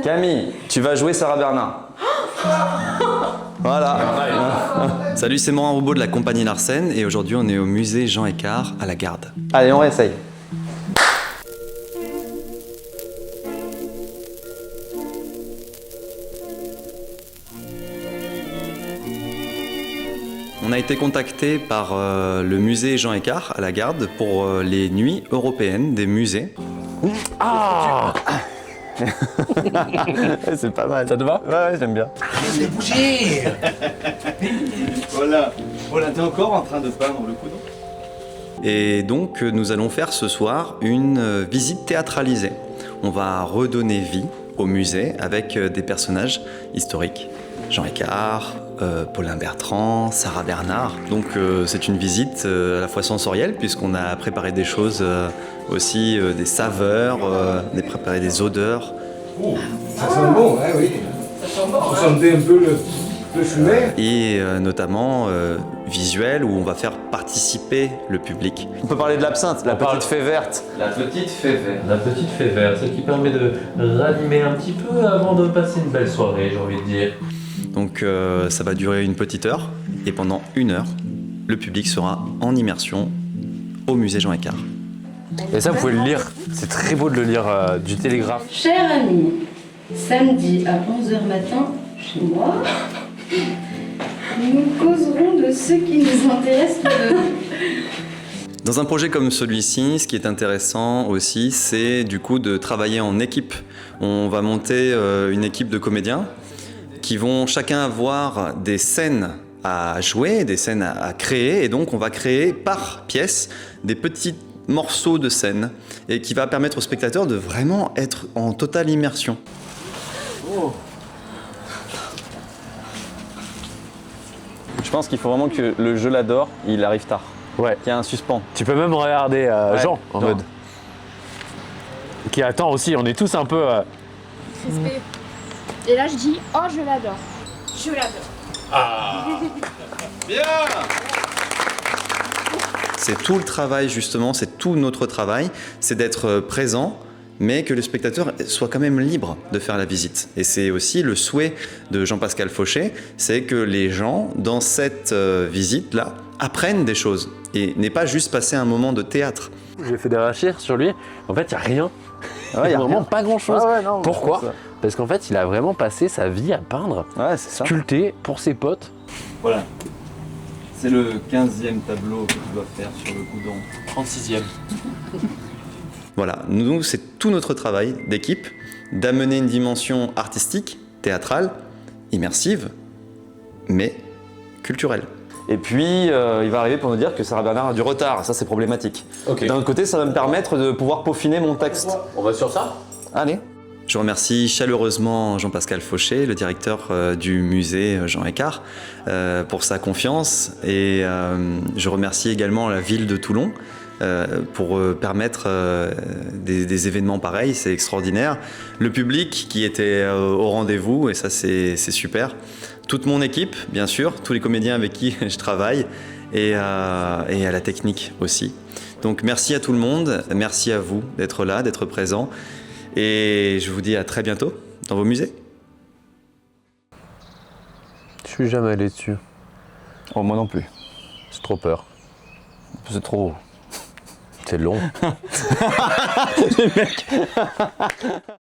Camille, tu vas jouer Sarah Bernard. Voilà. Salut, c'est Morin Robot de la compagnie Larsen et aujourd'hui on est au musée Jean Écart à la Garde. Allez, on réessaye. On a été contacté par le musée Jean Écart à la Garde pour les nuits européennes des musées. Ah. C'est pas mal. Ça te va? Ouais, j'aime bien. Arrête de bouger. Voilà. Voilà, t'es encore en train de peindre le coudon. Et donc nous allons faire ce soir une visite théâtralisée. On va redonner vie au musée avec des personnages historiques. Jean Écart, Paulin Bertrand, Sarah Bernard. Donc c'est une visite à la fois sensorielle puisqu'on a préparé des choses aussi, des saveurs, on a préparé des odeurs. Oh, ça sent bon, hein, oui. Ça sent bon. Vous sentez un peu le fumet. Et notamment visuel où on va faire participer le public. On peut parler de l'absinthe, la petite fée verte. La petite fée verte. La petite fée verte, celle qui permet de ranimer un petit peu avant de passer une belle soirée, j'ai envie de dire. Donc ça va durer une petite heure et pendant 1 heure, le public sera en immersion au musée Jean Écart. Et ça, vous pouvez le lire. C'est très beau de le lire du Télégraphe. Cher ami, samedi à 11h matin, chez moi, nous causerons de ce qui nous intéresse tous deux. Dans un projet comme celui-ci, ce qui est intéressant aussi, c'est du coup de travailler en équipe. On va monter une équipe de comédiens qui vont chacun avoir des scènes à jouer, des scènes à créer, et donc on va créer par pièce des petits morceaux de scène et qui va permettre aux spectateurs de vraiment être en totale immersion. Oh. Je pense qu'il faut vraiment que le je l'adore, il arrive tard. Ouais. Qu'il y a un suspens. Tu peux même regarder Jean en Jean. mode. Qui attend aussi, on est tous un peu. Crispé. Et là, je dis, oh, je l'adore. Je l'adore. C'est tout le travail justement, c'est tout notre travail, c'est d'être présent, mais que le spectateur soit quand même libre de faire la visite. Et c'est aussi le souhait de Jean-Pascal Fauché, c'est que les gens, dans cette visite-là, apprennent des choses et n'aient pas juste passé un moment de théâtre. J'ai fait des recherches sur lui. En fait, il n'y a rien. Ouais, y a Vraiment rien. pas grand-chose. Ah ouais, non, Pourquoi? je pense Parce qu'en fait, il a vraiment passé sa vie à peindre, Ouais, c'est ça. sculpter pour ses potes. Voilà. C'est le 15e tableau que tu dois faire sur le coudon. 36e. Voilà, nous, c'est tout notre travail d'équipe, d'amener une dimension artistique, théâtrale, immersive, mais culturelle. Et puis, il va arriver pour nous dire que Sarah Bernard a du retard. Ça, c'est problématique. Ok. D'un autre côté, ça va me permettre de pouvoir peaufiner mon texte. On va sur ça? Allez. Je remercie chaleureusement Jean-Pascal Fauché, le directeur du musée Jean Écart, pour sa confiance. Et je remercie également la ville de Toulon pour permettre des événements pareils, c'est extraordinaire. Le public qui était au rendez-vous, et ça c'est super. Toute mon équipe, bien sûr, tous les comédiens avec qui je travaille, et à la technique aussi. Donc merci à tout le monde, merci à vous d'être là, d'être présents. Et je vous dis à très bientôt dans vos musées. Je suis jamais allé dessus. Oh, moi non plus. J'ai trop peur. C'est trop. C'est long.